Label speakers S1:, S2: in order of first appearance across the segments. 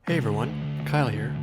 S1: Hey everyone, Kyle here.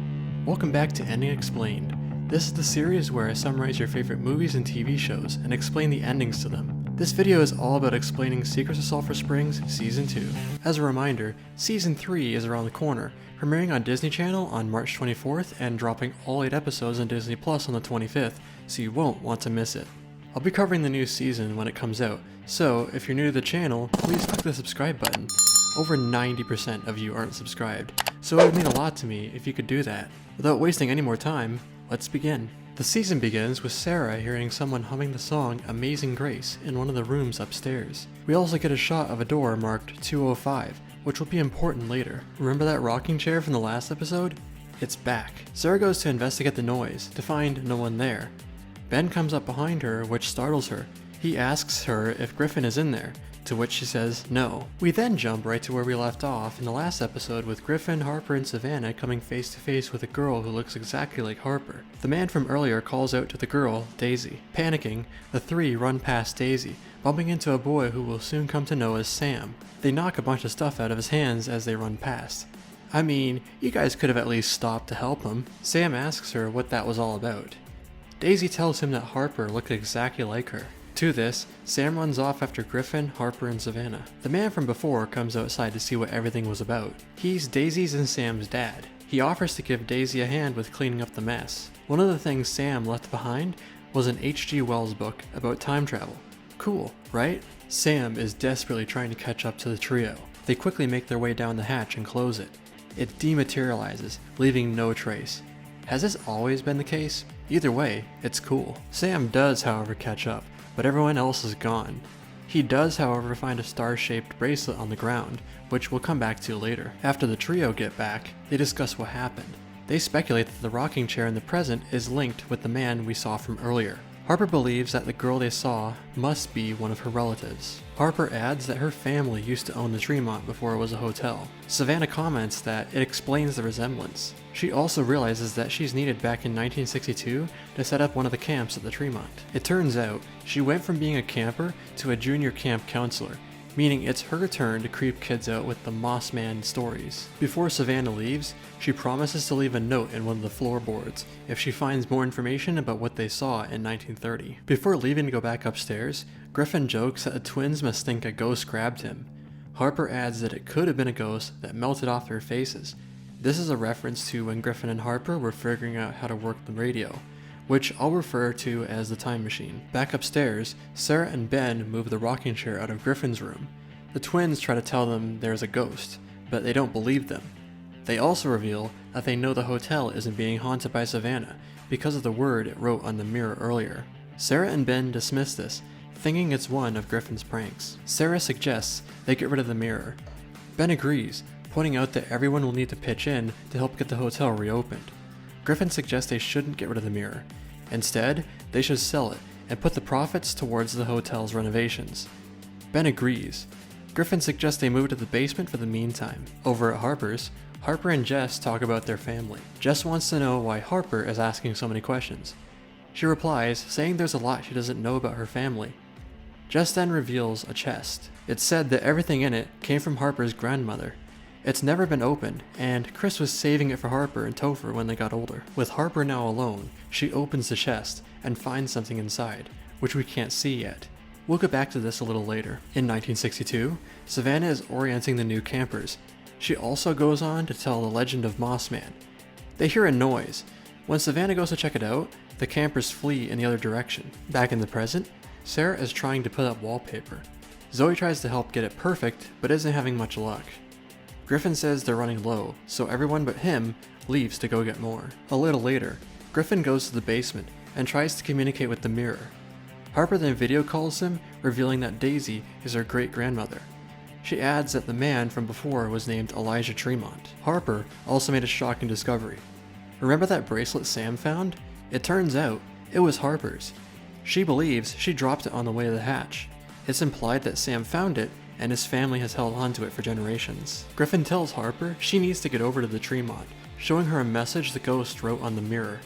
S1: Welcome back to Ending Explained. This is the series where I summarize your favorite movies and TV shows and explain the endings to them. This video is all about explaining Secrets of Sulphur Springs Season 2. As a reminder, Season 3 is around the corner, premiering on Disney Channel on March 24th and dropping all 8 episodes on Disney Plus on the 25th, so you won't want to miss it. I'll be covering the new season when it comes out, so if you're new to the channel, please click the subscribe button. Over 90% of you aren't subscribed, so it would mean a lot to me if you could do that. Without wasting any more time, let's begin. The season begins with Sarah hearing someone humming the song Amazing Grace in one of the rooms upstairs. We also get a shot of a door marked 205, which will be important later. Remember that rocking chair from the last episode? It's back. Sarah goes to investigate the noise, to find no one there. Ben comes up behind her, which startles her. He asks her if Griffin is in there, to which she says no. We then jump right to where we left off in the last episode with Griffin, Harper, and Savannah coming face to face with a girl who looks exactly like Harper. The man from earlier calls out to the girl, Daisy. Panicking, the three run past Daisy, bumping into a boy who we'll soon come to know as Sam. They knock a bunch of stuff out of his hands as they run past. I mean, you guys could have at least stopped to help him. Sam asks her what that was all about. Daisy tells him that Harper looked exactly like her. To this, Sam runs off after Griffin, Harper, and Savannah. The man from before comes outside to see what everything was about. He's Daisy's and Sam's dad. He offers to give Daisy a hand with cleaning up the mess. One of the things Sam left behind was an H.G. Wells book about time travel. Cool, right? Sam is desperately trying to catch up to the trio. They quickly make their way down the hatch and close it. It dematerializes, leaving no trace. Has this always been the case? Either way, it's cool. Sam does, however, catch up, but everyone else is gone. He does, however, find a star-shaped bracelet on the ground, which we'll come back to later. After the trio get back, they discuss what happened. They speculate that the rocking chair in the present is linked with the man we saw from earlier. Harper believes that the girl they saw must be one of her relatives. Harper adds that her family used to own the Tremont before it was a hotel. Savannah comments that it explains the resemblance. She also realizes that she's needed back in 1962 to set up one of the camps at the Tremont. It turns out she went from being a camper to a junior camp counselor, meaning it's her turn to creep kids out with the Moss Man stories. Before Savannah leaves, she promises to leave a note in one of the floorboards if she finds more information about what they saw in 1930. Before leaving to go back upstairs, Griffin jokes that the twins must think a ghost grabbed him. Harper adds that it could have been a ghost that melted off their faces. This is a reference to when Griffin and Harper were figuring out how to work the radio, which I'll refer to as the time machine. Back upstairs, Sarah and Ben move the rocking chair out of Griffin's room. The twins try to tell them there's a ghost, but they don't believe them. They also reveal that they know the hotel isn't being haunted by Savannah because of the word it wrote on the mirror earlier. Sarah and Ben dismiss this, thinking it's one of Griffin's pranks. Sarah suggests they get rid of the mirror. Ben agrees, pointing out that everyone will need to pitch in to help get the hotel reopened. Griffin suggests they shouldn't get rid of the mirror. Instead, they should sell it and put the profits towards the hotel's renovations. Ben agrees. Griffin suggests they move to the basement for the meantime. Over at Harper's, Harper and Jess talk about their family. Jess wants to know why Harper is asking so many questions. She replies, saying there's a lot she doesn't know about her family. Jess then reveals a chest. It's said that everything in it came from Harper's grandmother. It's never been opened, and Chris was saving it for Harper and Topher when they got older. With Harper now alone, she opens the chest and finds something inside, which we can't see yet. We'll get back to this a little later. In 1962, Savannah is orienting the new campers. She also goes on to tell the legend of Moss Man. They hear a noise. When Savannah goes to check it out, the campers flee in the other direction. Back in the present, Sarah is trying to put up wallpaper. Zoe tries to help get it perfect, but isn't having much luck. Griffin says they're running low, so everyone but him leaves to go get more. A little later, Griffin goes to the basement and tries to communicate with the mirror. Harper then video calls him, revealing that Daisy is her great-grandmother. She adds that the man from before was named Elijah Tremont. Harper also made a shocking discovery. Remember that bracelet Sam found? It turns out it was Harper's. She believes she dropped it on the way to the hatch. It's implied that Sam found it and his family has held onto it for generations. Griffin tells Harper she needs to get over to the Tremont, showing her a message the ghost wrote on the mirror.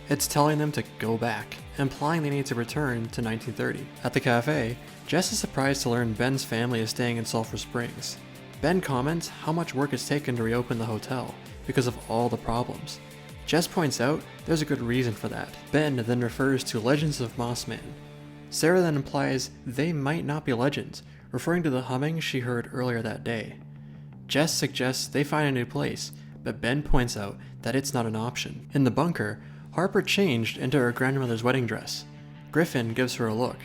S1: It's telling them to go back, implying they need to return to 1930. At the cafe, Jess is surprised to learn Ben's family is staying in Sulphur Springs. Ben comments how much work it's taken to reopen the hotel, because of all the problems. Jess points out there's a good reason for that. Ben then refers to legends of Mossman. Sarah then implies they might not be legends, referring to the humming she heard earlier that day. Jess suggests they find a new place, but Ben points out that it's not an option. In the bunker, Harper changed into her grandmother's wedding dress. Griffin gives her a look.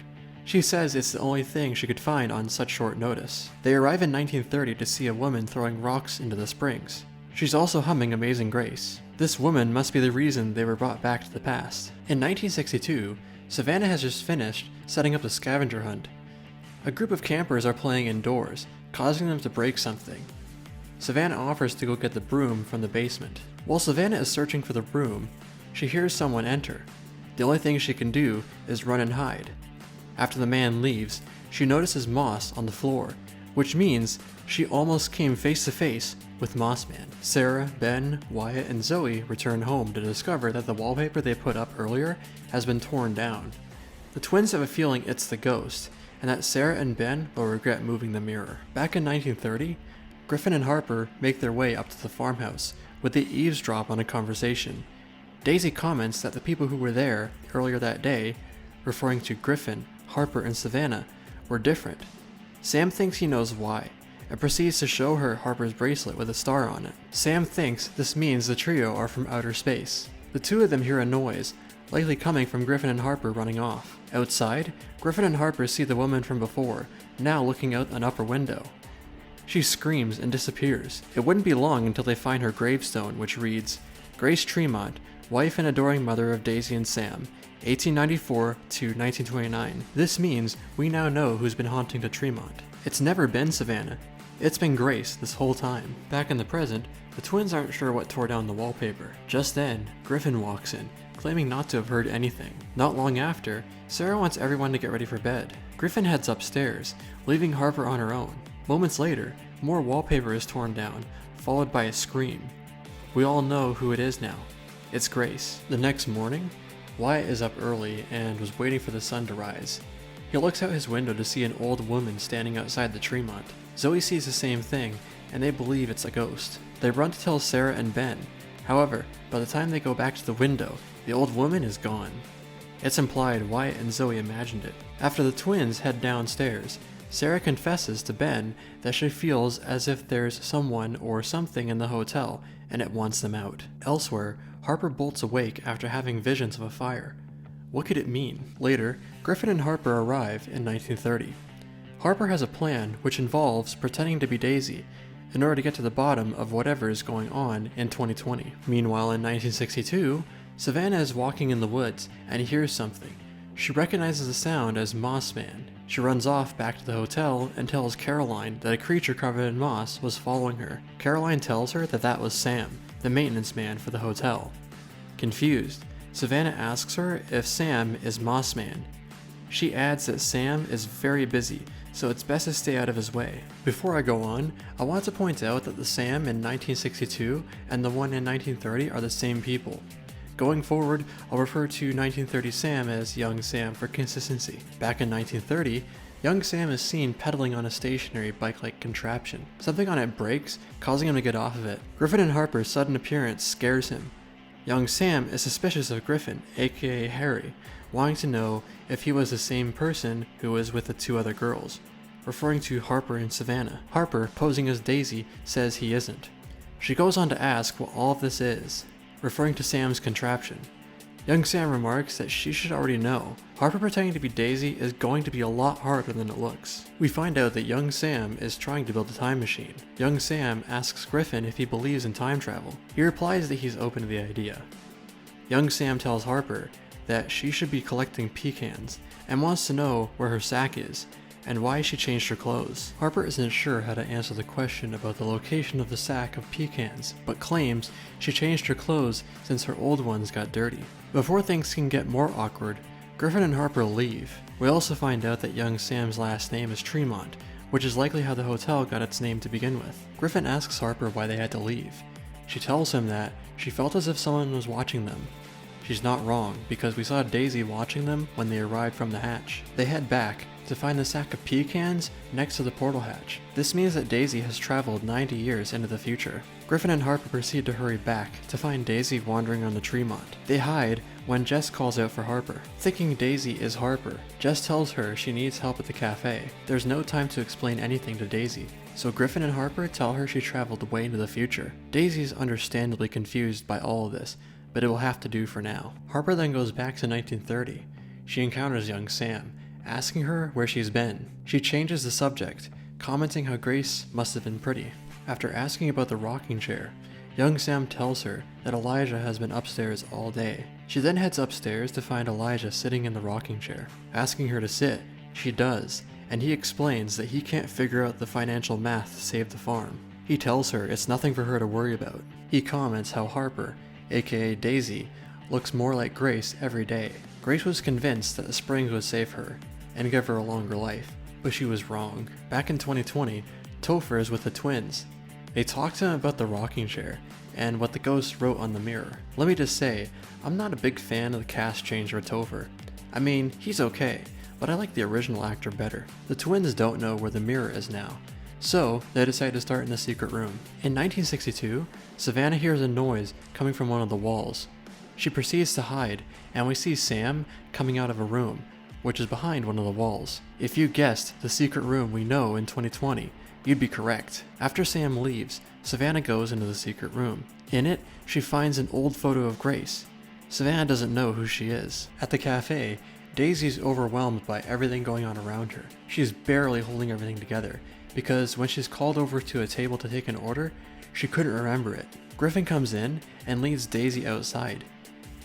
S1: She says it's the only thing she could find on such short notice. They arrive in 1930 to see a woman throwing rocks into the springs. She's also humming Amazing Grace. This woman must be the reason they were brought back to the past. In 1962, Savannah has just finished setting up the scavenger hunt. A group of campers are playing indoors, causing them to break something. Savannah offers to go get the broom from the basement. While Savannah is searching for the broom, she hears someone enter. The only thing she can do is run and hide. After the man leaves, she notices moss on the floor, which means she almost came face to face with Mossman. Sarah, Ben, Wyatt, and Zoe return home to discover that the wallpaper they put up earlier has been torn down. The twins have a feeling it's the ghost, and that Sarah and Ben will regret moving the mirror. Back in 1930, Griffin and Harper make their way up to the farmhouse, where they eavesdrop on a conversation. Daisy comments that the people who were there earlier that day, referring to Griffin, Harper, and Savannah, were different. Sam thinks he knows why, and proceeds to show her Harper's bracelet with a star on it. Sam thinks this means the trio are from outer space. The two of them hear a noise, likely coming from Griffin and Harper running off. Outside, Griffin and Harper see the woman from before, now looking out an upper window. She screams and disappears. It wouldn't be long until they find her gravestone, which reads, Grace Tremont, wife and adoring mother of Daisy and Sam, 1894 to 1929. This means we now know who's been haunting the Tremont. It's never been Savannah. It's been Grace this whole time. Back in the present, the twins aren't sure what tore down the wallpaper. Just then, Griffin walks in, claiming not to have heard anything. Not long after, Sarah wants everyone to get ready for bed. Griffin heads upstairs, leaving Harper on her own. Moments later, more wallpaper is torn down, followed by a scream. We all know who it is now. It's Grace. The next morning, Wyatt is up early and was waiting for the sun to rise. He looks out his window to see an old woman standing outside the Tremont. Zoe sees the same thing, and they believe it's a ghost. They run to tell Sarah and Ben. However, by the time they go back to the window, the old woman is gone. It's implied Wyatt and Zoe imagined it. After the twins head downstairs, Sarah confesses to Ben that she feels as if there's someone or something in the hotel and it wants them out. Elsewhere, Harper bolts awake after having visions of a fire. What could it mean? Later, Griffin and Harper arrive in 1930. Harper has a plan which involves pretending to be Daisy in order to get to the bottom of whatever is going on in 2020. Meanwhile, in 1962, Savannah is walking in the woods and hears something. She recognizes the sound as Mossman. She runs off back to the hotel and tells Caroline that a creature covered in moss was following her. Caroline tells her that that was Sam, the maintenance man for the hotel. Confused, Savannah asks her if Sam is Mossman. She adds that Sam is very busy, so it's best to stay out of his way. Before I go on, I want to point out that the Sam in 1962 and the one in 1930 are the same people. Going forward, I'll refer to 1930 Sam as Young Sam for consistency. Back in 1930, Young Sam is seen pedaling on a stationary bike-like contraption. Something on it breaks, causing him to get off of it. Griffin and Harper's sudden appearance scares him. Young Sam is suspicious of Griffin, aka Harry, wanting to know if he was the same person who was with the two other girls, referring to Harper and Savannah. Harper, posing as Daisy, says he isn't. She goes on to ask what all of this is, referring to Sam's contraption. Young Sam remarks that she should already know. Harper pretending to be Daisy is going to be a lot harder than it looks. We find out that Young Sam is trying to build a time machine. Young Sam asks Griffin if he believes in time travel. He replies that he's open to the idea. Young Sam tells Harper that she should be collecting pecans and wants to know where her sack is and why she changed her clothes. Harper isn't sure how to answer the question about the location of the sack of pecans, but claims she changed her clothes since her old ones got dirty. Before things can get more awkward, Griffin and Harper leave. We also find out that Young Sam's last name is Tremont, which is likely how the hotel got its name to begin with. Griffin asks Harper why they had to leave. She tells him that she felt as if someone was watching them. She's not wrong, because we saw Daisy watching them when they arrived from the hatch. They head back to to find the sack of pecans next to the portal hatch. This means that Daisy has traveled 90 years into the future. Griffin and Harper proceed to hurry back to find Daisy wandering on the Tremont. They hide when Jess calls out for Harper. Thinking Daisy is Harper, Jess tells her she needs help at the cafe. There's no time to explain anything to Daisy, so Griffin and Harper tell her she traveled way into the future. Daisy is understandably confused by all of this, but it will have to do for now. Harper then goes back to 1930. She encounters young Sam, asking her where she's been. She changes the subject, commenting how Grace must have been pretty. After asking about the rocking chair, young Sam tells her that Elijah has been upstairs all day. She then heads upstairs to find Elijah sitting in the rocking chair. Asking her to sit, she does, and he explains that he can't figure out the financial math to save the farm. He tells her it's nothing for her to worry about. He comments how Harper, aka Daisy, looks more like Grace every day. Grace was convinced that the Springs would save her and give her a longer life, but she was wrong. Back in 2020, Topher is with the twins. They talk to him about the rocking chair and what the ghost wrote on the mirror. Let me just say, I'm not a big fan of the cast change for Topher. I mean, he's okay, but I like the original actor better. The twins don't know where the mirror is now, so they decide to start in the secret room. In 1962, Savannah hears a noise coming from one of the walls. She proceeds to hide, and we see Sam coming out of a room, which is behind one of the walls. If you guessed the secret room we know in 2020, you'd be correct. After Sam leaves, Savannah goes into the secret room. In it, she finds an old photo of Grace. Savannah doesn't know who she is. At the cafe, Daisy's overwhelmed by everything going on around her. She's barely holding everything together, because when she's called over to a table to take an order, she couldn't remember it. Griffin comes in and leads Daisy outside.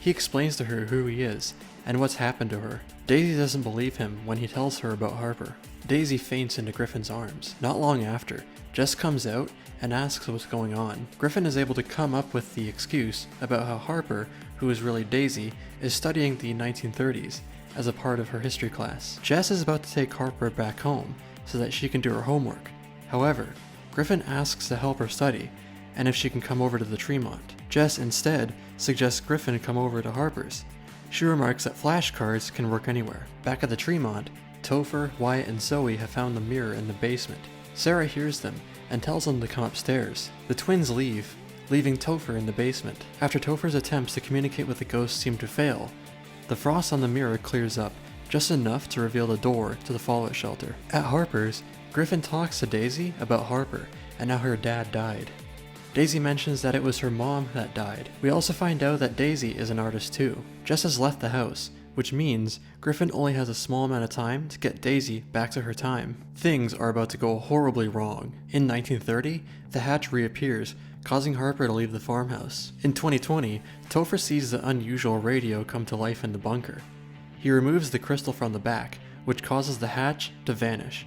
S1: He explains to her who he is and what's happened to her. Daisy doesn't believe him when he tells her about Harper. Daisy faints into Griffin's arms. Not long after, Jess comes out and asks what's going on. Griffin is able to come up with the excuse about how Harper, who is really Daisy, is studying the 1930s as a part of her history class. Jess is about to take Harper back home so that she can do her homework. However, Griffin asks to help her study and if she can come over to the Tremont. Jess instead suggests Griffin come over to Harper's. She remarks that flashcards can work anywhere. Back at the Tremont, Topher, Wyatt, and Zoe have found the mirror in the basement. Sarah hears them and tells them to come upstairs. The twins leave, leaving Topher in the basement. After Topher's attempts to communicate with the ghost seem to fail, the frost on the mirror clears up, just enough to reveal the door to the fallout shelter. At Harper's, Griffin talks to Daisy about Harper and how her dad died. Daisy mentions that it was her mom that died. We also find out that Daisy is an artist too. Jess has left the house, which means Griffin only has a small amount of time to get Daisy back to her time. Things are about to go horribly wrong. In 1930, the hatch reappears, causing Harper to leave the farmhouse. In 2020, Topher sees the unusual radio come to life in the bunker. He removes the crystal from the back, which causes the hatch to vanish.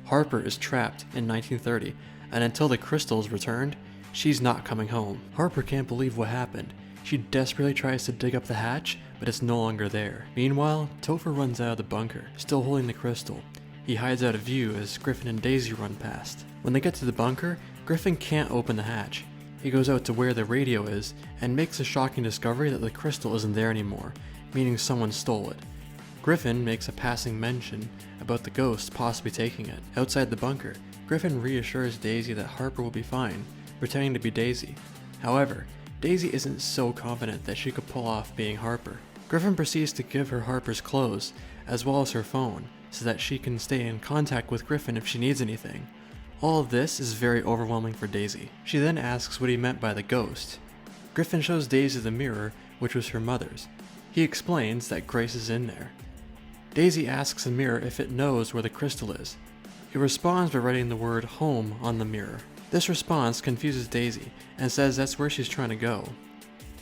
S1: Harper is trapped in 1930, and until the crystal is returned, she's not coming home. Harper can't believe what happened. She desperately tries to dig up the hatch, but it's no longer there. Meanwhile, Topher runs out of the bunker, still holding the crystal. He hides out of view as Griffin and Daisy run past. When they get to the bunker, Griffin can't open the hatch. He goes out to where the radio is and makes a shocking discovery that the crystal isn't there anymore, meaning someone stole it. Griffin makes a passing mention about the ghost possibly taking it. Outside the bunker, Griffin reassures Daisy that Harper will be fine, pretending to be Daisy. However, Daisy isn't so confident that she could pull off being Harper. Griffin proceeds to give her Harper's clothes, as well as her phone, so that she can stay in contact with Griffin if she needs anything. All of this is very overwhelming for Daisy. She then asks what he meant by the ghost. Griffin shows Daisy the mirror, which was her mother's. He explains that Grace is in there. Daisy asks the mirror if it knows where the crystal is. It responds by writing the word home on the mirror. This response confuses Daisy and says that's where she's trying to go.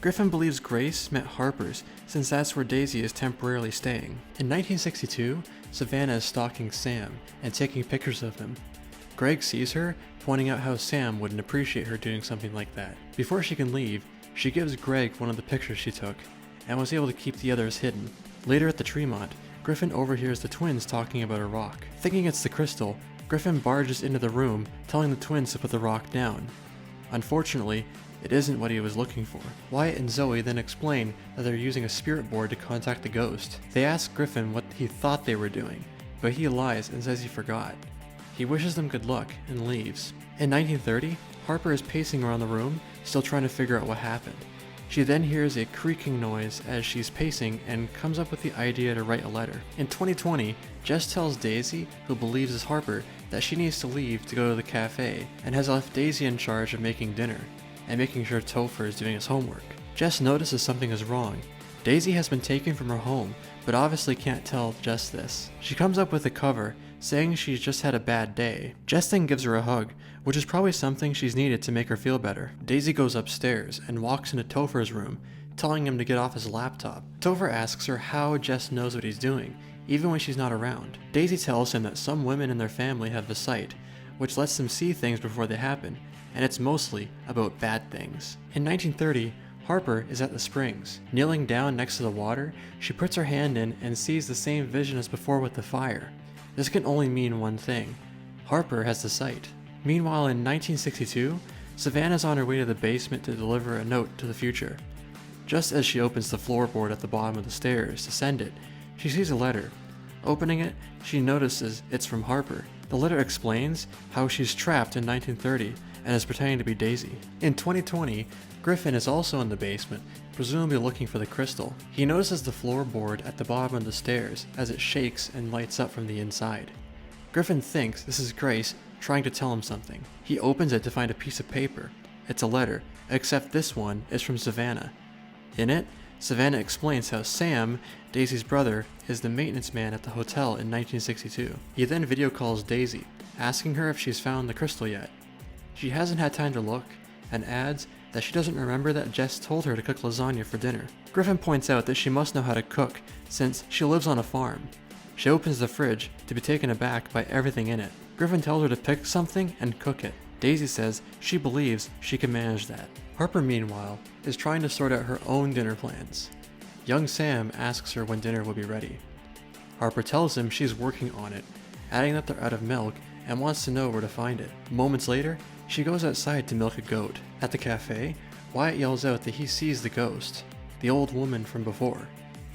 S1: Griffin believes Grace meant Harper's since that's where Daisy is temporarily staying. In 1962, Savannah is stalking Sam and taking pictures of him. Greg sees her, pointing out how Sam wouldn't appreciate her doing something like that. Before she can leave, she gives Greg one of the pictures she took and was able to keep the others hidden. Later at the Tremont, Griffin overhears the twins talking about a rock. Thinking it's the crystal, Griffin barges into the room, telling the twins to put the rock down. Unfortunately, it isn't what he was looking for. Wyatt and Zoe then explain that they're using a spirit board to contact the ghost. They ask Griffin what he thought they were doing. but he lies and says he forgot. He wishes them good luck and leaves. In 1930, Harper is pacing around the room, still trying to figure out what happened. She then hears a creaking noise as she's pacing and comes up with the idea to write a letter. In 2020, Jess tells Daisy, who believes is Harper, that she needs to leave to go to the cafe and has left Daisy in charge of making dinner and making sure Topher is doing his homework. Jess notices something is wrong. Daisy has been taken from her home, but obviously can't tell Jess this. She comes up with a cover, saying she's just had a bad day. Jess then gives her a hug, which is probably something she's needed to make her feel better. Daisy goes upstairs and walks into Topher's room, telling him to get off his laptop. Topher asks her how Jess knows what he's doing, even when she's not around. Daisy tells him that some women in their family have the sight, which lets them see things before they happen, and it's mostly about bad things. In 1930, Harper is at the springs. Kneeling down next to the water, she puts her hand in and sees the same vision as before with the fire. This can only mean one thing. Harper has the sight. Meanwhile, in 1962, Savannah's on her way to the basement to deliver a note to the future. Just as she opens the floorboard at the bottom of the stairs to send it, she sees a letter. Opening it, she notices it's from Harper. The letter explains how she's trapped in 1930 and is pretending to be Daisy. In 2020, Griffin is also in the basement, presumably looking for the crystal. He notices the floorboard at the bottom of the stairs as it shakes and lights up from the inside. Griffin thinks this is Grace trying to tell him something. He opens it to find a piece of paper. It's a letter, except this one is from Savannah. In it, Savannah explains how Sam, Daisy's brother, is the maintenance man at the hotel in 1962. He then video calls Daisy, asking her if she's found the crystal yet. She hasn't had time to look, and adds that she doesn't remember that Jess told her to cook lasagna for dinner. Griffin points out that she must know how to cook, since she lives on a farm. She opens the fridge to be taken aback by everything in it. Griffin tells her to pick something and cook it. Daisy says she believes she can manage that. Harper, meanwhile, is trying to sort out her own dinner plans. Young Sam asks her when dinner will be ready. Harper tells him she's working on it, adding that they're out of milk and wants to know where to find it. Moments later, she goes outside to milk a goat. At the cafe, Wyatt yells out that he sees the ghost, the old woman from before.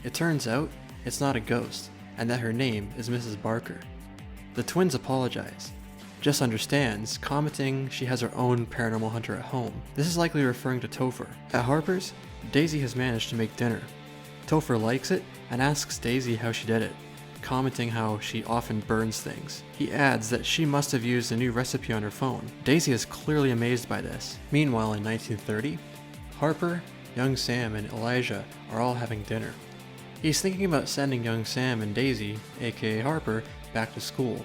S1: It turns out it's not a ghost, and that her name is Mrs. Barker. The twins apologize. Jess understands, commenting she has her own paranormal hunter at home. This is likely referring to Topher. At Harper's, Daisy has managed to make dinner. Topher likes it and asks Daisy how she did it, commenting how she often burns things. He adds that she must have used a new recipe on her phone. Daisy is clearly amazed by this. Meanwhile, in 1930, Harper, young Sam, and Elijah are all having dinner. He's thinking about sending young Sam and Daisy, aka Harper, back to school.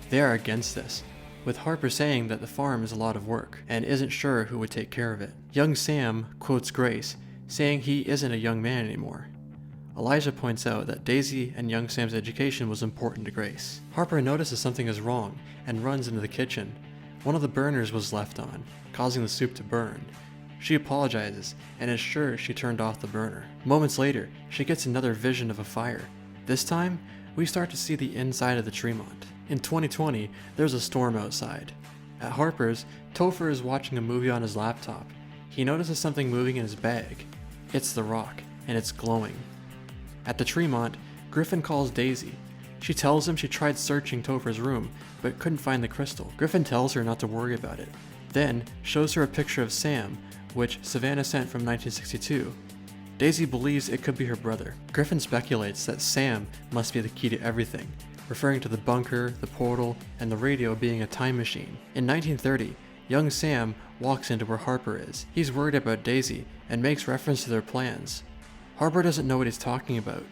S1: They are against this, with Harper saying that the farm is a lot of work and isn't sure who would take care of it. Young Sam quotes Grace, saying he isn't a young man anymore. Elijah points out that Daisy and young Sam's education was important to Grace. Harper notices something is wrong and runs into the kitchen. One of the burners was left on, causing the soup to burn. She apologizes and is sure she turned off the burner. Moments later, she gets another vision of a fire. This time, we start to see the inside of the Tremont. In 2020, there's a storm outside. At Harper's, Topher is watching a movie on his laptop. He notices something moving in his bag. It's the rock, and it's glowing. At the Tremont, Griffin calls Daisy. She tells him she tried searching Topher's room, but couldn't find the crystal. Griffin tells her not to worry about it, then shows her a picture of Sam, which Savannah sent from 1962. Daisy believes it could be her brother. Griffin speculates that Sam must be the key to everything, referring to the bunker, the portal, and the radio being a time machine. In 1930, young Sam walks into where Harper is. He's worried about Daisy and makes reference to their plans. Harper doesn't know what he's talking about.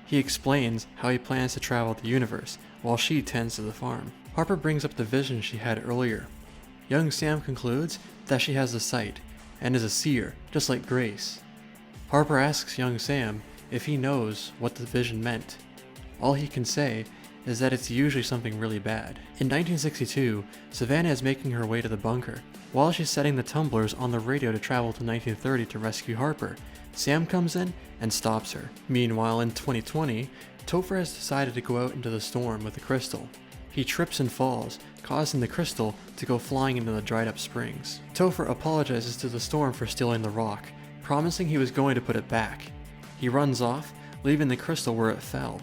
S1: He explains how he plans to travel the universe while she tends to the farm. Harper brings up the vision she had earlier. Young Sam concludes that she has the sight and is a seer, just like Grace. Harper asks young Sam if he knows what the vision meant. All he can say is that it's usually something really bad. In 1962, Savannah is making her way to the bunker. While she's setting the tumblers on the radio to travel to 1930 to rescue Harper, Sam comes in and stops her. Meanwhile, in 2020, Topher has decided to go out into the storm with the crystal. He trips and falls, causing the crystal to go flying into the dried up springs. Topher apologizes to the storm for stealing the rock, promising he was going to put it back. He runs off, leaving the crystal where it fell.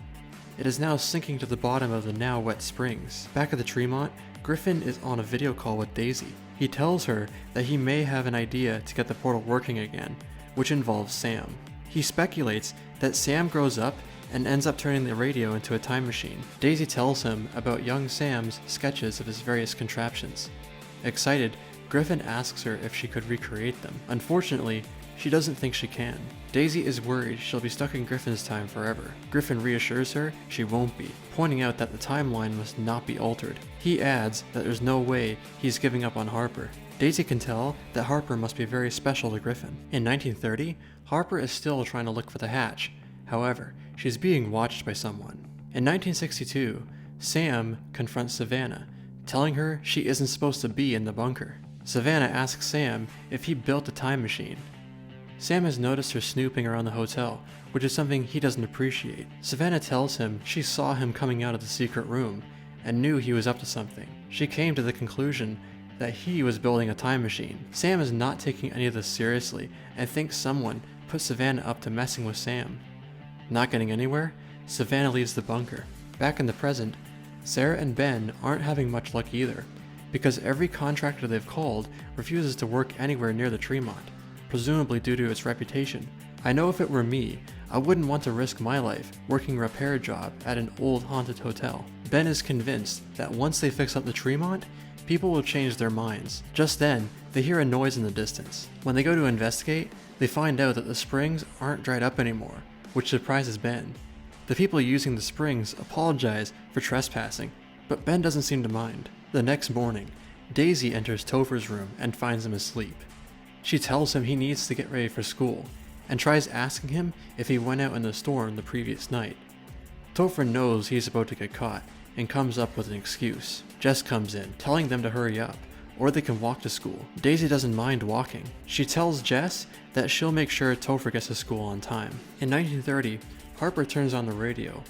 S1: It is now sinking to the bottom of the now wet springs. Back at the Tremont, Griffin is on a video call with Daisy. He tells her that he may have an idea to get the portal working again, which involves Sam. He speculates that Sam grows up and ends up turning the radio into a time machine. Daisy tells him about young Sam's sketches of his various contraptions. Excited, Griffin asks her if she could recreate them. Unfortunately, she doesn't think she can. Daisy is worried she'll be stuck in Griffin's time forever. Griffin reassures her she won't be, pointing out that the timeline must not be altered. He adds that there's no way he's giving up on Harper. Daisy can tell that Harper must be very special to Griffin. In 1930, Harper is still trying to look for the hatch. However, she's being watched by someone. In 1962, Sam confronts Savannah, telling her she isn't supposed to be in the bunker. Savannah asks Sam if he built the time machine. Sam has noticed her snooping around the hotel, which is something he doesn't appreciate. Savannah tells him she saw him coming out of the secret room and knew he was up to something. She came to the conclusion that he was building a time machine. Sam is not taking any of this seriously and thinks someone put Savannah up to messing with Sam. Not getting anywhere, Savannah leaves the bunker. Back in the present, Sarah and Ben aren't having much luck either, because every contractor they've called refuses to work anywhere near the Tremont, presumably due to its reputation. I know if it were me, I wouldn't want to risk my life working a repair job at an old haunted hotel. Ben is convinced that once they fix up the Tremont, people will change their minds. Just then, they hear a noise in the distance. When they go to investigate, they find out that the springs aren't dried up anymore, which surprises Ben. The people using the springs apologize for trespassing, but Ben doesn't seem to mind. The next morning, Daisy enters Topher's room and finds him asleep. She tells him he needs to get ready for school, and tries asking him if he went out in the storm the previous night. Topher knows he's about to get caught, and comes up with an excuse. Jess comes in, telling them to hurry up, or they can walk to school. Daisy doesn't mind walking. She tells Jess that she'll make sure Topher gets to school on time. In 1930, Harper turns on the radio.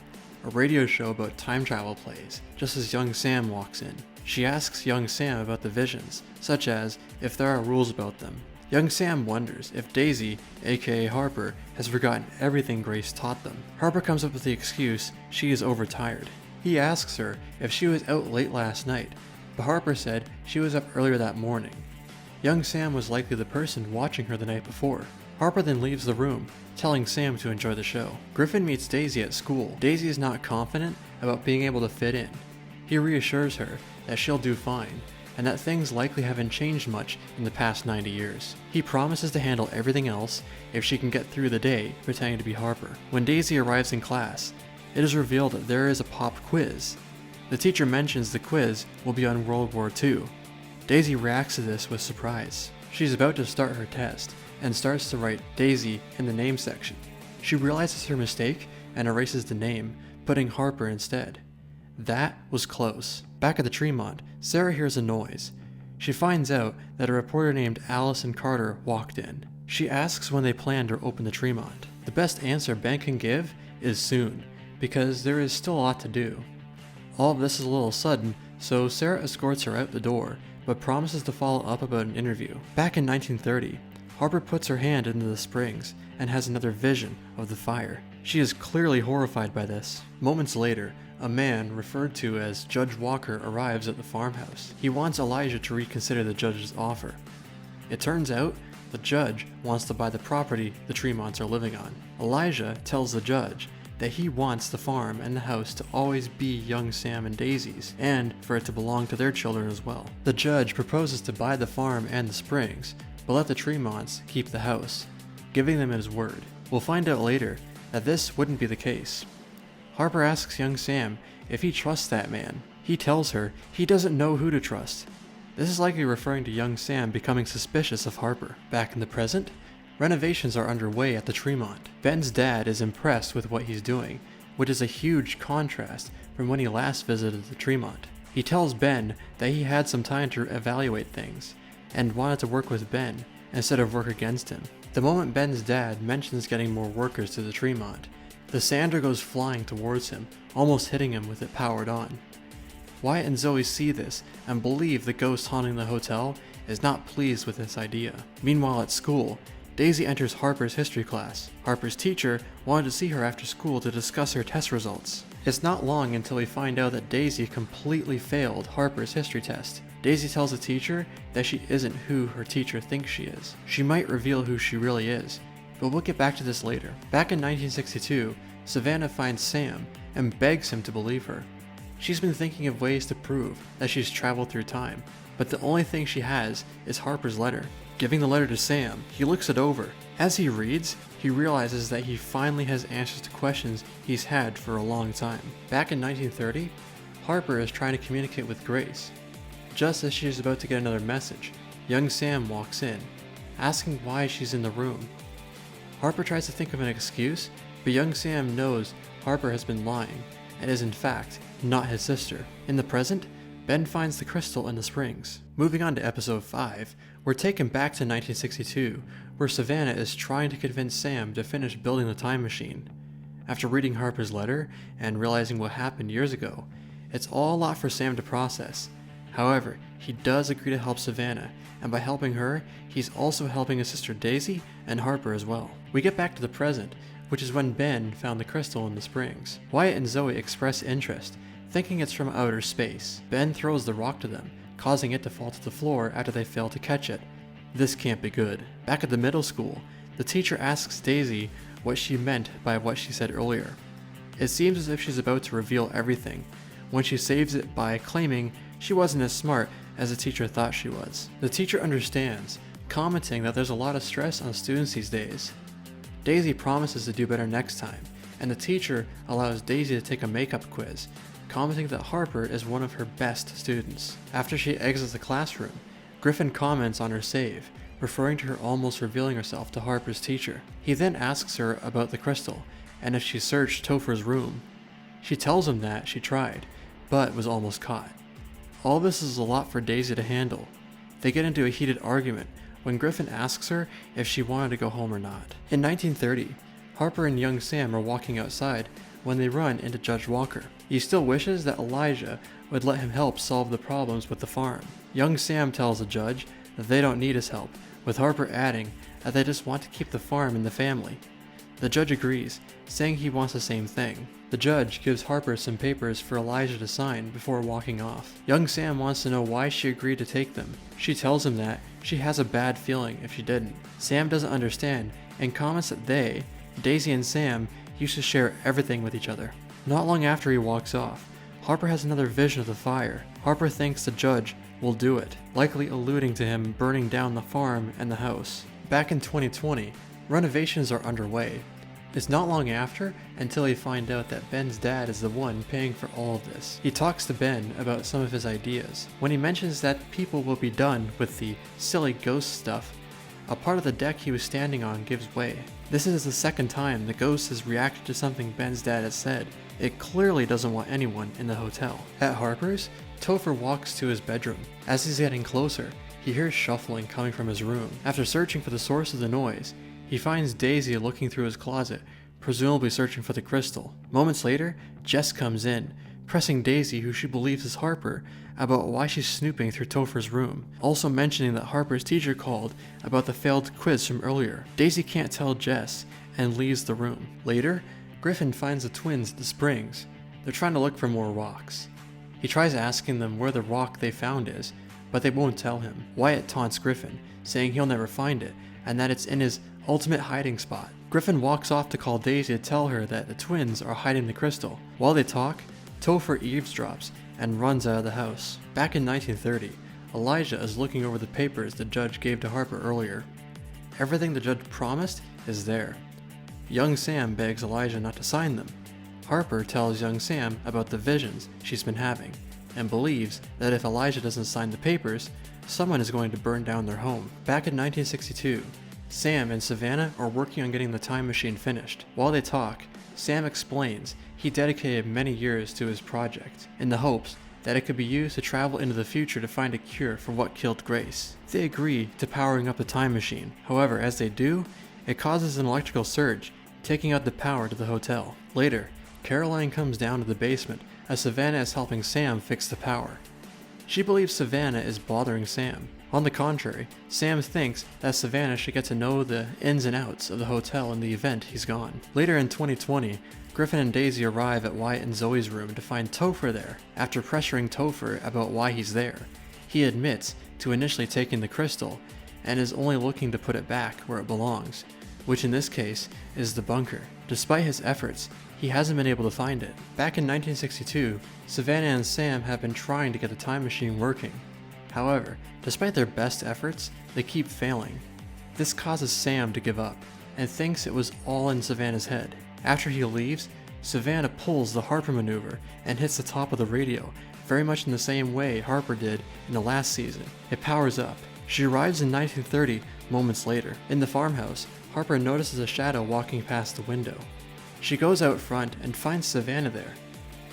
S1: A radio show about time travel plays, just as young Sam walks in. She asks young Sam about the visions, such as if there are rules about them. Young Sam wonders if Daisy, aka Harper, has forgotten everything Grace taught them. Harper comes up with the excuse she is overtired. He asks her if she was out late last night, but Harper said she was up earlier that morning. Young Sam was likely the person watching her the night before. Harper then leaves the room, telling Sam to enjoy the show. Griffin meets Daisy at school. Daisy is not confident about being able to fit in. He reassures her that she'll do fine, and that things likely haven't changed much in the past 90 years. He promises to handle everything else if she can get through the day pretending to be Harper. When Daisy arrives in class, it is revealed that there is a pop quiz. The teacher mentions the quiz will be on World War II. Daisy reacts to this with surprise. She's about to start her test, and starts to write Daisy in the name section. She realizes her mistake and erases the name, putting Harper instead. That was close. Back at the Tremont, Sarah hears a noise. She finds out that a reporter named Allison Carter walked in. She asks when they plan to open the Tremont. The best answer Ben can give is soon, because there is still a lot to do. All of this is a little sudden, so Sarah escorts her out the door, but promises to follow up about an interview. Back in 1930, Harper puts her hand into the springs and has another vision of the fire. She is clearly horrified by this. Moments later, a man referred to as Judge Walker arrives at the farmhouse. He wants Elijah to reconsider the judge's offer. It turns out the judge wants to buy the property the Tremonts are living on. Elijah tells the judge that he wants the farm and the house to always be young Sam and Daisy's, and for it to belong to their children as well. The judge proposes to buy the farm and the springs, but let the Tremonts keep the house, giving them his word. We'll find out later that this wouldn't be the case. Harper asks young Sam if he trusts that man. He tells her he doesn't know who to trust. This is likely referring to young Sam becoming suspicious of Harper. Back in the present, renovations are underway at the Tremont. Ben's dad is impressed with what he's doing, which is a huge contrast from when he last visited the Tremont. He tells Ben that he had some time to evaluate things, and wanted to work with Ben instead of work against him. The moment Ben's dad mentions getting more workers to the Tremont, the sander goes flying towards him, almost hitting him with it powered on. Wyatt and Zoe see this and believe the ghost haunting the hotel is not pleased with this idea. Meanwhile at school, Daisy enters Harper's history class. Harper's teacher wanted to see her after school to discuss her test results. It's not long until we find out that Daisy completely failed Harper's history test. Daisy tells the teacher that she isn't who her teacher thinks she is. She might reveal who she really is, but we'll get back to this later. Back in 1962, Savannah finds Sam and begs him to believe her. She's been thinking of ways to prove that she's traveled through time, but the only thing she has is Harper's letter. Giving the letter to Sam, he looks it over. As he reads, he realizes that he finally has answers to questions he's had for a long time. Back in 1930, Harper is trying to communicate with Grace. Just as she is about to get another message, young Sam walks in, asking why she's in the room. Harper tries to think of an excuse, but young Sam knows Harper has been lying and is in fact not his sister. In the present, Ben finds the crystal in the springs. Moving on to episode 5, we're taken back to 1962, where Savannah is trying to convince Sam to finish building the time machine. After reading Harper's letter and realizing what happened years ago, it's all a lot for Sam to process. However, he does agree to help Savannah, and by helping her, he's also helping his sister Daisy and Harper as well. We get back to the present, which is when Ben found the crystal in the springs. Wyatt and Zoe express interest, thinking it's from outer space. Ben throws the rock to them, causing it to fall to the floor after they fail to catch it. This can't be good. Back at the middle school, the teacher asks Daisy what she meant by what she said earlier. It seems as if she's about to reveal everything, when she saves it by claiming she wasn't as smart as the teacher thought she was. The teacher understands, commenting that there's a lot of stress on students these days. Daisy promises to do better next time, and the teacher allows Daisy to take a makeup quiz, commenting that Harper is one of her best students. After she exits the classroom, Griffin comments on her save, referring to her almost revealing herself to Harper's teacher. He then asks her about the crystal, and if she searched Topher's room. She tells him that she tried, but was almost caught. All this is a lot for Daisy to handle. They get into a heated argument when Griffin asks her if she wanted to go home or not. In 1930, Harper and young Sam are walking outside when they run into Judge Walker. He still wishes that Elijah would let him help solve the problems with the farm. Young Sam tells the judge that they don't need his help, with Harper adding that they just want to keep the farm in the family. The judge agrees, saying he wants the same thing. The judge gives Harper some papers for Elijah to sign before walking off. Young Sam wants to know why she agreed to take them. She tells him that she has a bad feeling if she didn't. Sam doesn't understand and comments that they, Daisy and Sam, used to share everything with each other. Not long after he walks off, Harper has another vision of the fire. Harper thinks the judge will do it, likely alluding to him burning down the farm and the house. Back in 2020, renovations are underway. It's not long after until we find out that Ben's dad is the one paying for all of this. He talks to Ben about some of his ideas. When he mentions that people will be done with the silly ghost stuff, a part of the deck he was standing on gives way. This is the second time the ghost has reacted to something Ben's dad has said. It clearly doesn't want anyone in the hotel. At Harper's, Topher walks to his bedroom. As he's getting closer, he hears shuffling coming from his room. After searching for the source of the noise, he finds Daisy looking through his closet, presumably searching for the crystal. Moments later, Jess comes in, pressing Daisy, who she believes is Harper, about why she's snooping through Topher's room, also mentioning that Harper's teacher called about the failed quiz from earlier. Daisy can't tell Jess and leaves the room. Later, Griffin finds the twins at the springs. They're trying to look for more rocks. He tries asking them where the rock they found is, but they won't tell him. Wyatt taunts Griffin, saying he'll never find it, and that it's in his ultimate hiding spot. Griffin walks off to call Daisy to tell her that the twins are hiding the crystal. While they talk, Topher eavesdrops and runs out of the house. Back in 1930, Elijah is looking over the papers the judge gave to Harper earlier. Everything the judge promised is there. Young Sam begs Elijah not to sign them. Harper tells young Sam about the visions she's been having, and believes that if Elijah doesn't sign the papers, someone is going to burn down their home. Back in 1962, Sam and Savannah are working on getting the time machine finished. While they talk, Sam explains he dedicated many years to his project, in the hopes that it could be used to travel into the future to find a cure for what killed Grace. They agree to powering up the time machine. However, as they do, it causes an electrical surge, taking out the power to the hotel. Later, Caroline comes down to the basement as Savannah is helping Sam fix the power. She believes Savannah is bothering Sam. On the contrary, Sam thinks that Savannah should get to know the ins and outs of the hotel in the event he's gone. Later in 2020, Griffin and Daisy arrive at Wyatt and Zoe's room to find Topher there. After pressuring Topher about why he's there, he admits to initially taking the crystal and is only looking to put it back where it belongs, which in this case is the bunker. Despite his efforts, he hasn't been able to find it. Back in 1962, Savannah and Sam have been trying to get the time machine working. However, despite their best efforts, they keep failing. This causes Sam to give up and thinks it was all in Savannah's head. After he leaves, Savannah pulls the Harper maneuver and hits the top of the radio, very much in the same way Harper did in the last season. It powers up. She arrives in 1930 moments later. In the farmhouse, Harper notices a shadow walking past the window. She goes out front and finds Savannah there.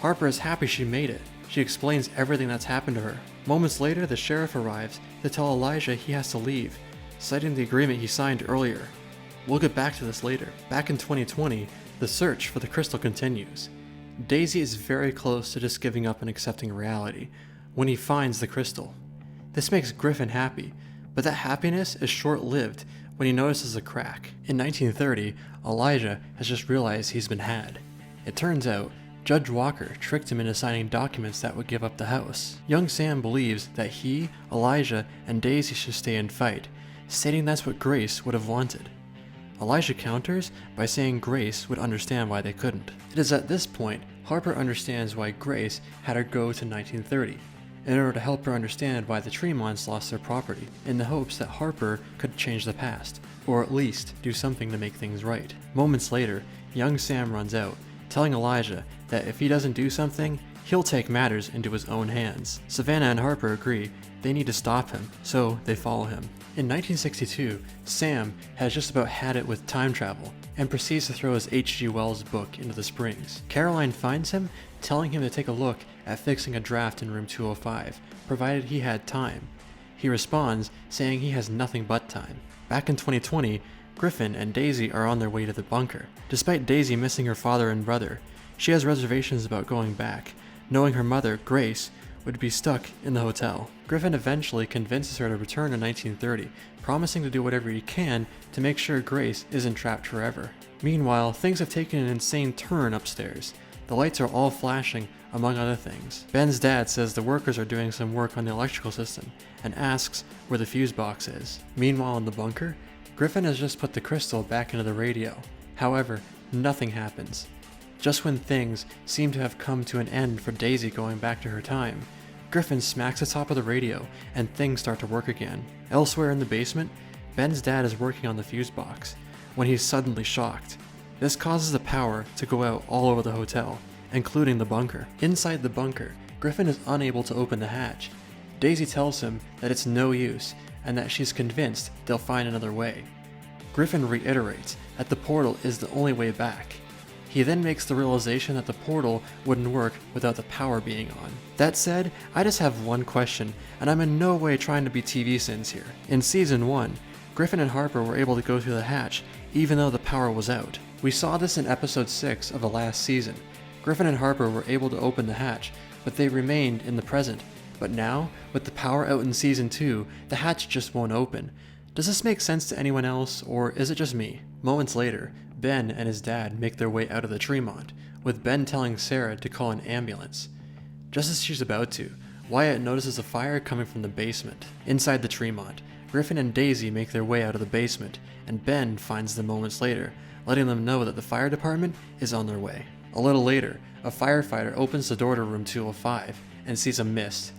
S1: Harper is happy she made it. She explains everything that's happened to her. Moments later, the sheriff arrives to tell Elijah he has to leave, citing the agreement he signed earlier. We'll get back to this later. Back in 2020, the search for the crystal continues. Daisy is very close to just giving up and accepting reality when he finds the crystal. This makes Griffin happy, but that happiness is short-lived when he notices a crack. In 1930, Elijah has just realized he's been had. It turns out Judge Walker tricked him into signing documents that would give up the house. Young Sam believes that he, Elijah, and Daisy should stay and fight, stating that's what Grace would have wanted. Elijah counters by saying Grace would understand why they couldn't. It is at this point Harper understands why Grace had her go to 1930, in order to help her understand why the Tremonts lost their property, in the hopes that Harper could change the past, or at least do something to make things right. Moments later, young Sam runs out, telling Elijah that if he doesn't do something, he'll take matters into his own hands. Savannah and Harper agree they need to stop him, so they follow him. In 1962, Sam has just about had it with time travel and proceeds to throw his H.G. Wells book into the springs. Caroline finds him, telling him to take a look at fixing a draft in room 205, provided he had time. He responds, saying he has nothing but time. Back in 2020, Griffin and Daisy are on their way to the bunker. Despite Daisy missing her father and brother, she has reservations about going back, knowing her mother, Grace, would be stuck in the hotel. Griffin eventually convinces her to return in 1930, promising to do whatever he can to make sure Grace isn't trapped forever. Meanwhile, things have taken an insane turn upstairs. The lights are all flashing, among other things. Ben's dad says the workers are doing some work on the electrical system and asks where the fuse box is. Meanwhile in the bunker, Griffin has just put the crystal back into the radio. However, nothing happens. Just when things seem to have come to an end for Daisy going back to her time, Griffin smacks the top of the radio and things start to work again. Elsewhere in the basement, Ben's dad is working on the fuse box when he's suddenly shocked. This causes the power to go out all over the hotel, including the bunker. Inside the bunker, Griffin is unable to open the hatch. Daisy tells him that it's no use and that she's convinced they'll find another way. Griffin reiterates that the portal is the only way back. He then makes the realization that the portal wouldn't work without the power being on. That said, I just have one question, and I'm in no way trying to be TV sins here. In Season 1, Griffin and Harper were able to go through the hatch, even though the power was out. We saw this in Episode 6 of the last season. Griffin and Harper were able to open the hatch, but they remained in the present. But now, with the power out in Season 2, the hatch just won't open. Does this make sense to anyone else, or is it just me? Moments later, Ben and his dad make their way out of the Tremont, with Ben telling Sarah to call an ambulance. Just as she's about to, Wyatt notices a fire coming from the basement. Inside the Tremont, Griffin and Daisy make their way out of the basement, and Ben finds them moments later, letting them know that the fire department is on their way. A little later, a firefighter opens the door to room 205 and sees a mist.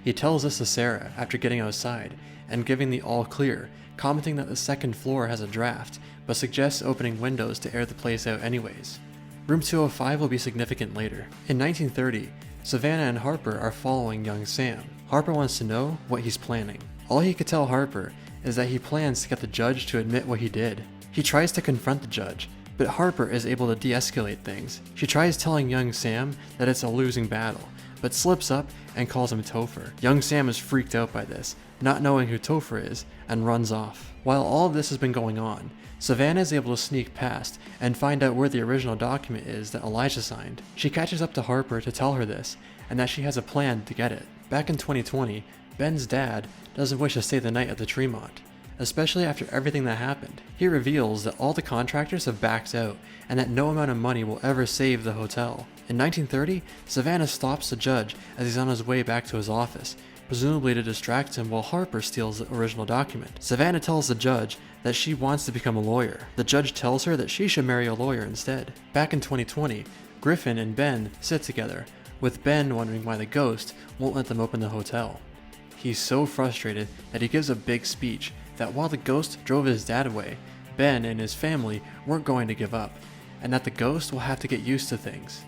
S1: He tells this to Sarah after getting outside and giving the all clear, commenting that the second floor has a draft, but suggests opening windows to air the place out anyways. Room 205 will be significant later. In 1930, Savannah and Harper are following young Sam. Harper wants to know what he's planning. All he could tell Harper is that he plans to get the judge to admit what he did. He tries to confront the judge, but Harper is able to de-escalate things. She tries telling young Sam that it's a losing battle, but slips up and calls him Topher. Young Sam is freaked out by this, not knowing who Topher is, and runs off. While all of this has been going on, Savannah is able to sneak past and find out where the original document is that Elijah signed. She catches up to Harper to tell her this, and that she has a plan to get it. Back in 2020, Ben's dad doesn't wish to stay the night at the Tremont, especially after everything that happened. He reveals that all the contractors have backed out and that no amount of money will ever save the hotel. In 1930, Savannah stops the judge as he's on his way back to his office, presumably to distract him while Harper steals the original document. Savannah tells the judge that she wants to become a lawyer. The judge tells her that she should marry a lawyer instead. Back in 2020, Griffin and Ben sit together, with Ben wondering why the ghost won't let them open the hotel. He's so frustrated that he gives a big speech that while the ghost drove his dad away, Ben and his family weren't going to give up, and that the ghost will have to get used to things.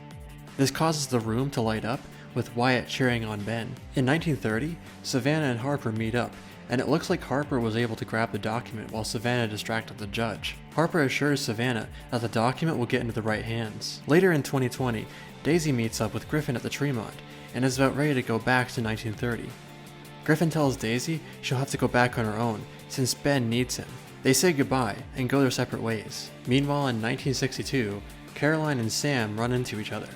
S1: This causes the room to light up, with Wyatt cheering on Ben. In 1930, Savannah and Harper meet up, and it looks like Harper was able to grab the document while Savannah distracted the judge. Harper assures Savannah that the document will get into the right hands. Later in 2020, Daisy meets up with Griffin at the Tremont, and is about ready to go back to 1930. Griffin tells Daisy she'll have to go back on her own, since Ben needs him. They say goodbye and go their separate ways. Meanwhile, in 1962, Caroline and Sam run into each other.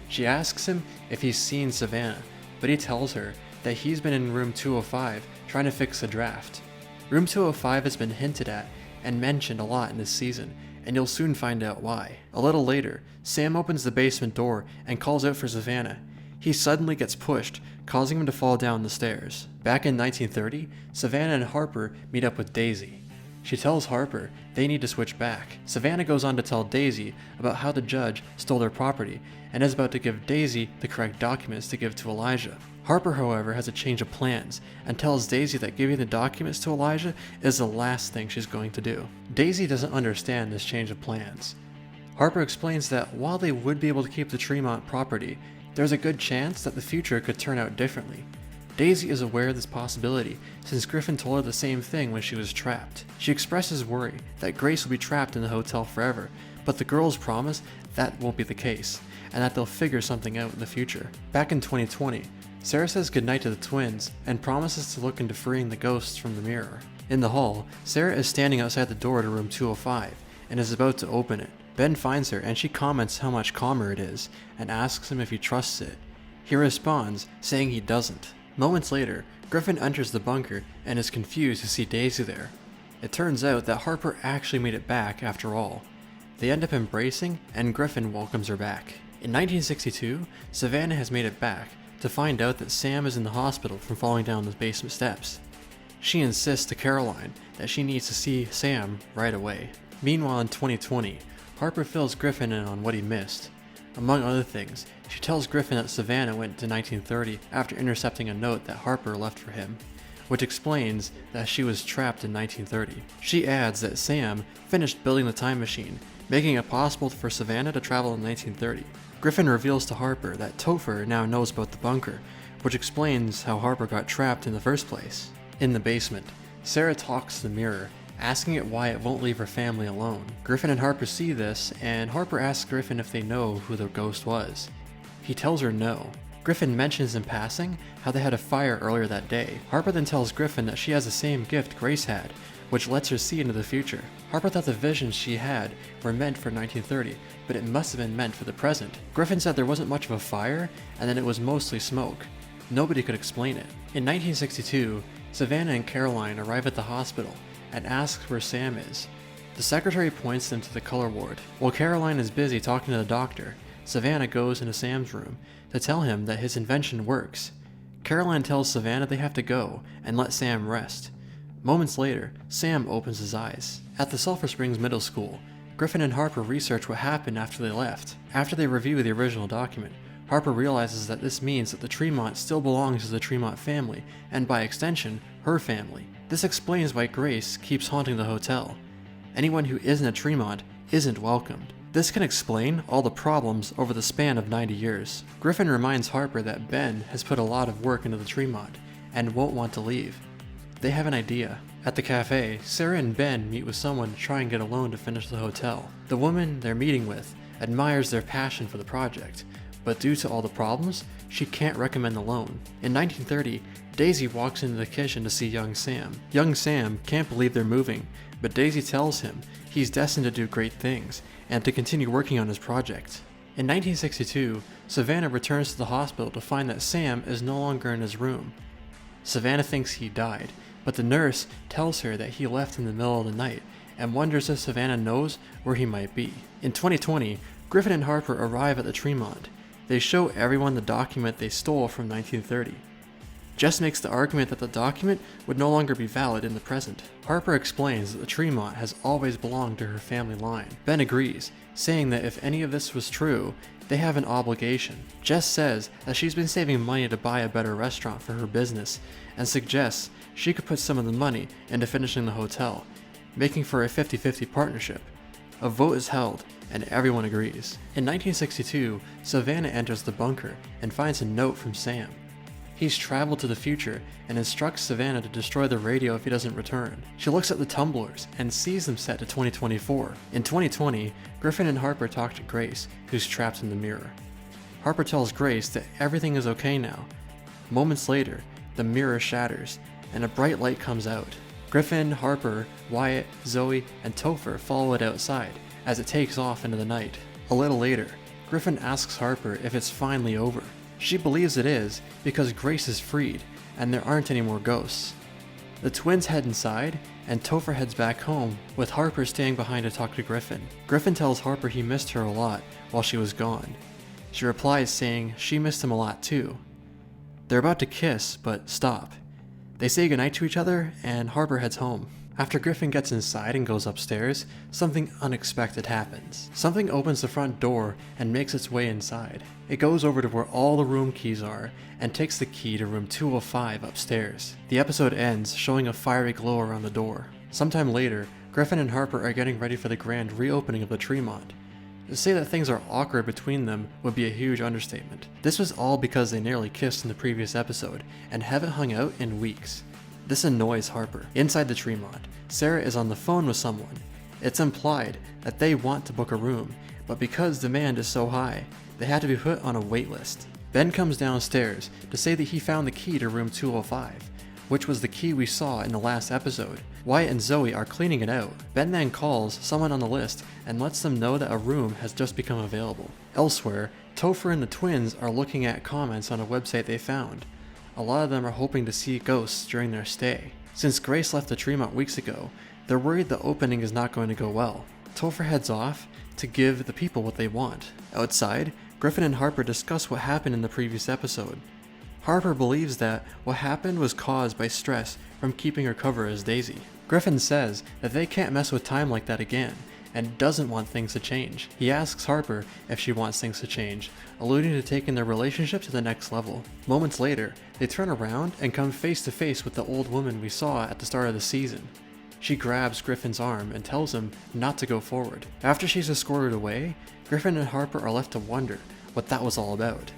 S1: She asks him if he's seen Savannah, but he tells her that he's been in room 205 trying to fix a draft. Room 205 has been hinted at and mentioned a lot in this season, and you'll soon find out why. A little later, Sam opens the basement door and calls out for Savannah. He suddenly gets pushed, causing him to fall down the stairs. Back in 1930, Savannah and Harper meet up with Daisy. She tells Harper they need to switch back. Savannah goes on to tell Daisy about how the judge stole their property and is about to give Daisy the correct documents to give to Elijah. Harper, however, has a change of plans and tells Daisy that giving the documents to Elijah is the last thing she's going to do. Daisy doesn't understand this change of plans. Harper explains that while they would be able to keep the Tremont property, there's a good chance that the future could turn out differently. Daisy is aware of this possibility since Griffin told her the same thing when she was trapped. She expresses worry that Grace will be trapped in the hotel forever, but the girls promise that won't be the case, and that they'll figure something out in the future. Back in 2020, Sarah says goodnight to the twins and promises to look into freeing the ghosts from the mirror. In the hall, Sarah is standing outside the door to room 205 and is about to open it. Ben finds her and she comments how much calmer it is and asks him if he trusts it. He responds, saying he doesn't. Moments later, Griffin enters the bunker and is confused to see Daisy there. It turns out that Harper actually made it back after all. They end up embracing and Griffin welcomes her back. In 1962, Savannah has made it back to find out that Sam is in the hospital from falling down the basement steps. She insists to Caroline that she needs to see Sam right away. Meanwhile, in 2020, Harper fills Griffin in on what he missed. Among other things, she tells Griffin that Savannah went to 1930 after intercepting a note that Harper left for him, which explains that she was trapped in 1930. She adds that Sam finished building the time machine, making it possible for Savannah to travel in 1930. Griffin reveals to Harper that Topher now knows about the bunker, which explains how Harper got trapped in the first place. In the basement, Sarah talks to the mirror, asking it why it won't leave her family alone. Griffin and Harper see this, and Harper asks Griffin if they know who the ghost was. He tells her no. Griffin mentions in passing how they had a fire earlier that day. Harper then tells Griffin that she has the same gift Grace had, which lets her see into the future. Harper thought the visions she had were meant for 1930, but it must have been meant for the present. Griffin said there wasn't much of a fire, and that it was mostly smoke. Nobody could explain it. In 1962, Savannah and Caroline arrive at the hospital and asks where Sam is. The secretary points them to the color ward. While Caroline is busy talking to the doctor, Savannah goes into Sam's room to tell him that his invention works. Caroline tells Savannah they have to go and let Sam rest. Moments later, Sam opens his eyes. At the Sulphur Springs Middle School, Griffin and Harper research what happened after they left. After they review the original document, Harper realizes that this means that the Tremont still belongs to the Tremont family, and by extension, her family. This explains why Grace keeps haunting the hotel. Anyone who isn't a Tremont isn't welcomed. This can explain all the problems over the span of 90 years. Griffin reminds Harper that Ben has put a lot of work into the Tremont and won't want to leave. They have an idea. At the cafe, Sarah and Ben meet with someone to try and get a loan to finish the hotel. The woman they're meeting with admires their passion for the project, but due to all the problems, she can't recommend the loan. In 1930, Daisy walks into the kitchen to see young Sam. Young Sam can't believe they're moving, but Daisy tells him he's destined to do great things and to continue working on his project. In 1962, Savannah returns to the hospital to find that Sam is no longer in his room. Savannah thinks he died, but the nurse tells her that he left in the middle of the night and wonders if Savannah knows where he might be. In 2020, Griffin and Harper arrive at the Tremont. They show everyone the document they stole from 1930. Jess makes the argument that the document would no longer be valid in the present. Harper explains that the Tremont has always belonged to her family line. Ben agrees, saying that if any of this was true, they have an obligation. Jess says that she's been saving money to buy a better restaurant for her business and suggests she could put some of the money into finishing the hotel, making for a 50-50 partnership. A vote is held, and everyone agrees. In 1962, Savannah enters the bunker and finds a note from Sam. He's traveled to the future and instructs Savannah to destroy the radio if he doesn't return. She looks at the tumblers and sees them set to 2024. In 2020, Griffin and Harper talk to Grace, who's trapped in the mirror. Harper tells Grace that everything is okay now. Moments later, the mirror shatters, and a bright light comes out. Griffin, Harper, Wyatt, Zoe, and Topher follow it outside as it takes off into the night. A little later, Griffin asks Harper if it's finally over. She believes it is because Grace is freed and there aren't any more ghosts. The twins head inside and Topher heads back home with Harper staying behind to talk to Griffin. Griffin tells Harper he missed her a lot while she was gone. She replies saying she missed him a lot too. They're about to kiss, but stop. They say goodnight to each other and Harper heads home. After Griffin gets inside and goes upstairs, something unexpected happens. Something opens the front door and makes its way inside. It goes over to where all the room keys are and takes the key to room 205 upstairs. The episode ends showing a fiery glow around the door. Sometime later, Griffin and Harper are getting ready for the grand reopening of the Tremont. To say that things are awkward between them would be a huge understatement. This was all because they nearly kissed in the previous episode and haven't hung out in weeks. This annoys Harper. Inside the Tremont, Sarah is on the phone with someone. It's implied that they want to book a room, but because demand is so high, they had to be put on a wait list. Ben comes downstairs to say that he found the key to room 205, which was the key we saw in the last episode. Wyatt and Zoe are cleaning it out. Ben then calls someone on the list and lets them know that a room has just become available. Elsewhere, Topher and the twins are looking at comments on a website they found. A lot of them are hoping to see ghosts during their stay. Since Grace left the Tremont weeks ago, they're worried the opening is not going to go well. Topher heads off to give the people what they want. Outside, Griffin and Harper discuss what happened in the previous episode. Harper believes that what happened was caused by stress from keeping her cover as Daisy. Griffin says that they can't mess with time like that again, and doesn't want things to change. He asks Harper if she wants things to change, alluding to taking their relationship to the next level. Moments later, they turn around and come face to face with the old woman we saw at the start of the season. She grabs Griffin's arm and tells him not to go forward. After she's escorted away, Griffin and Harper are left to wonder what that was all about.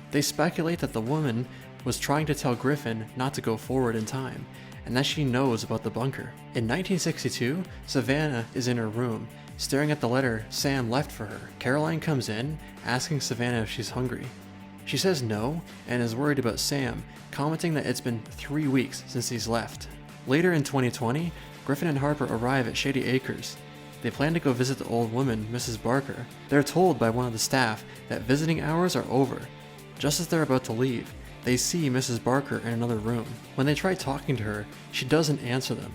S1: They speculate that the woman was trying to tell Griffin not to go forward in time, and that she knows about the bunker. In 1962, Savannah is in her room, staring at the letter Sam left for her. Caroline comes in, asking Savannah if she's hungry. She says no, and is worried about Sam, commenting that it's been 3 weeks since he's left. Later in 2020, Griffin and Harper arrive at Shady Acres. They plan to go visit the old woman, Mrs. Barker. They're told by one of the staff that visiting hours are over. Just as they're about to leave, they see Mrs. Barker in another room. When they try talking to her, she doesn't answer them.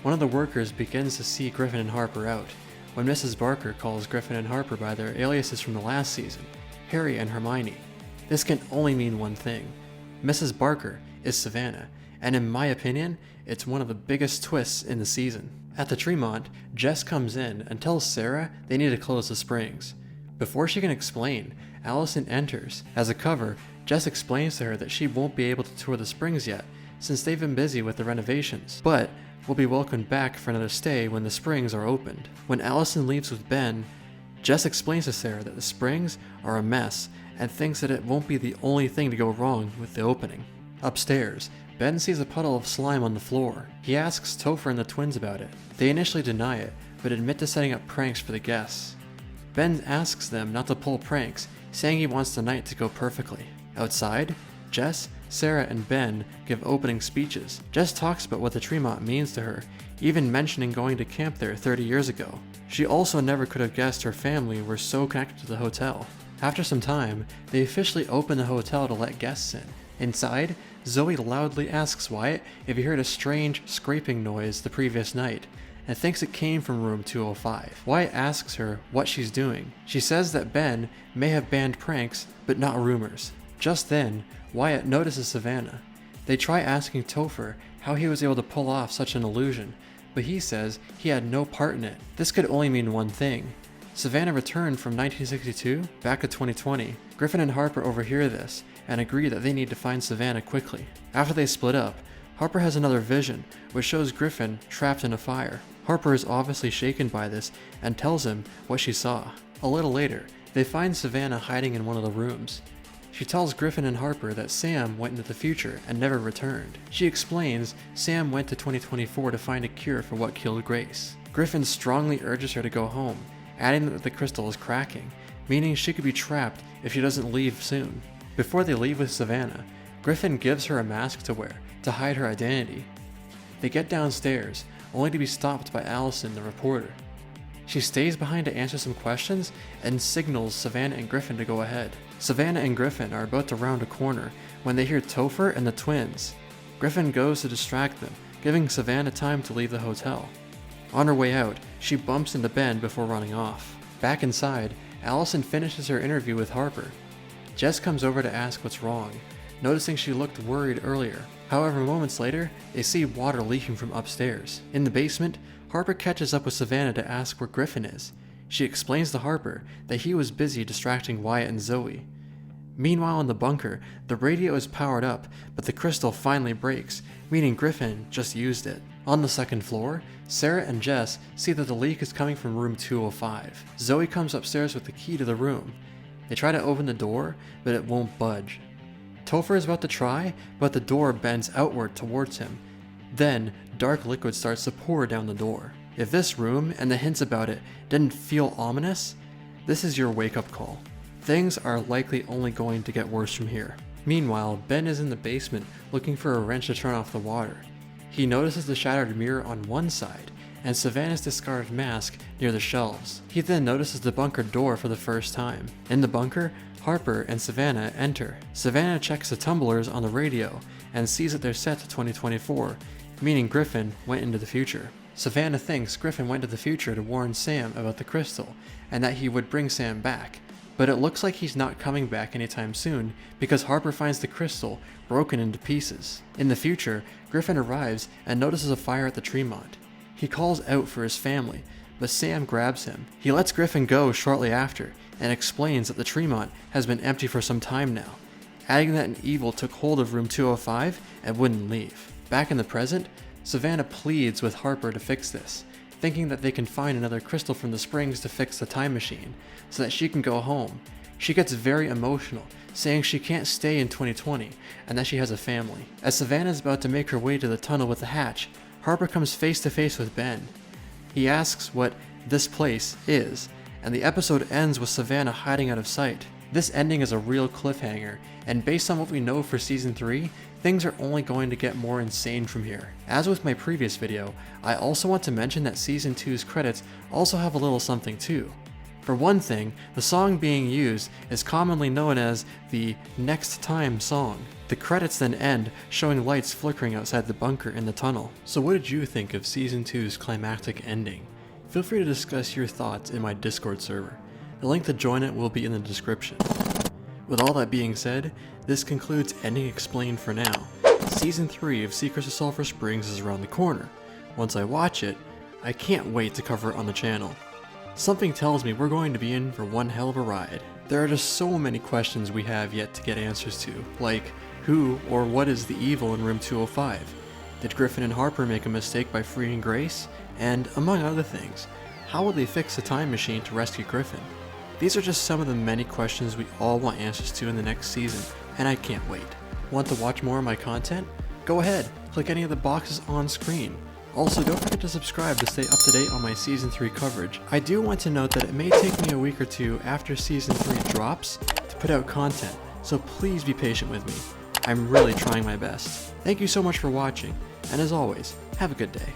S1: One of the workers begins to see Griffin and Harper out, when Mrs. Barker calls Griffin and Harper by their aliases from the last season, Harry and Hermione. This can only mean one thing. Mrs. Barker is Savannah, and in my opinion, it's one of the biggest twists in the season. At the Tremont, Jess comes in and tells Sarah they need to close the springs. Before she can explain, Allison enters. As a cover, Jess explains to her that she won't be able to tour the springs yet, since they've been busy with the renovations, but will be welcomed back for another stay when the springs are opened. When Allison leaves with Ben, Jess explains to Sarah that the springs are a mess and thinks that it won't be the only thing to go wrong with the opening. Upstairs, Ben sees a puddle of slime on the floor. He asks Topher and the twins about it. They initially deny it, but admit to setting up pranks for the guests. Ben asks them not to pull pranks, saying he wants the night to go perfectly. Outside, Jess, Sarah, and Ben give opening speeches. Jess talks about what the Tremont means to her, even mentioning going to camp there 30 years ago. She also never could have guessed her family were so connected to the hotel. After some time, they officially open the hotel to let guests in. Inside, Zoe loudly asks Wyatt if he heard a strange scraping noise the previous night, and thinks it came from room 205. Wyatt asks her what she's doing. She says that Ben may have banned pranks, but not rumors. Just then, Wyatt notices Savannah. They try asking Topher how he was able to pull off such an illusion, but he says he had no part in it. This could only mean one thing. Savannah returned from 1962 back to 2020. Griffin and Harper overhear this and agree that they need to find Savannah quickly. After they split up, Harper has another vision which shows Griffin trapped in a fire. Harper is obviously shaken by this and tells him what she saw. A little later, they find Savannah hiding in one of the rooms. She tells Griffin and Harper that Sam went into the future and never returned. She explains Sam went to 2024 to find a cure for what killed Grace. Griffin strongly urges her to go home, adding that the crystal is cracking, meaning she could be trapped if she doesn't leave soon. Before they leave with Savannah, Griffin gives her a mask to wear to hide her identity. They get downstairs, only to be stopped by Allison, the reporter. She stays behind to answer some questions and signals Savannah and Griffin to go ahead. Savannah and Griffin are about to round a corner when they hear Topher and the twins. Griffin goes to distract them, giving Savannah time to leave the hotel. On her way out, she bumps into Ben before running off. Back inside, Allison finishes her interview with Harper. Jess comes over to ask what's wrong, noticing she looked worried earlier. However, moments later, they see water leaking from upstairs. In the basement, Harper catches up with Savannah to ask where Griffin is. She explains to Harper that he was busy distracting Wyatt and Zoe. Meanwhile in the bunker, the radio is powered up, but the crystal finally breaks, meaning Griffin just used it. On the second floor, Sarah and Jess see that the leak is coming from room 205. Zoe comes upstairs with the key to the room. They try to open the door, but it won't budge. Topher is about to try, but the door bends outward towards him. Then, dark liquid starts to pour down the door. If this room and the hints about it didn't feel ominous, this is your wake-up call. Things are likely only going to get worse from here. Meanwhile, Ben is in the basement looking for a wrench to turn off the water. He notices the shattered mirror on one side and Savannah's discarded mask near the shelves. He then notices the bunker door for the first time. In the bunker, Harper and Savannah enter. Savannah checks the tumblers on the radio and sees that they're set to 2024, meaning Griffin went into the future. Savannah thinks Griffin went to the future to warn Sam about the crystal and that he would bring Sam back. But it looks like he's not coming back anytime soon because Harper finds the crystal broken into pieces. In the future, Griffin arrives and notices a fire at the Tremont. He calls out for his family, but Sam grabs him. He lets Griffin go shortly after and explains that the Tremont has been empty for some time now, adding that an evil took hold of room 205 and wouldn't leave. Back in the present, Savannah pleads with Harper to fix this, thinking that they can find another crystal from the springs to fix the time machine, so that she can go home. She gets very emotional, saying she can't stay in 2020, and that she has a family. As Savannah is about to make her way to the tunnel with the hatch, Harper comes face to face with Ben. He asks what this place is, and the episode ends with Savannah hiding out of sight. This ending is a real cliffhanger, and based on what we know for Season 3, things are only going to get more insane from here. As with my previous video, I also want to mention that Season 2's credits also have a little something too. For one thing, the song being used is commonly known as the Next Time song. The credits then end, showing lights flickering outside the bunker in the tunnel. So what did you think of Season 2's climactic ending? Feel free to discuss your thoughts in my Discord server. The link to join it will be in the description. With all that being said, this concludes Ending Explained for now. Season 3 of Secrets of Sulphur Springs is around the corner. Once I watch it, I can't wait to cover it on the channel. Something tells me we're going to be in for one hell of a ride. There are just so many questions we have yet to get answers to, like who or what is the evil in room 205? Did Griffin and Harper make a mistake by freeing Grace? And among other things, how will they fix the time machine to rescue Griffin? These are just some of the many questions we all want answers to in the next season, and I can't wait. Want to watch more of my content? Go ahead, click any of the boxes on screen. Also, don't forget to subscribe to stay up to date on my Season 3 coverage. I do want to note that it may take me a week or two after Season 3 drops to put out content, so please be patient with me. I'm really trying my best. Thank you so much for watching, and as always, have a good day.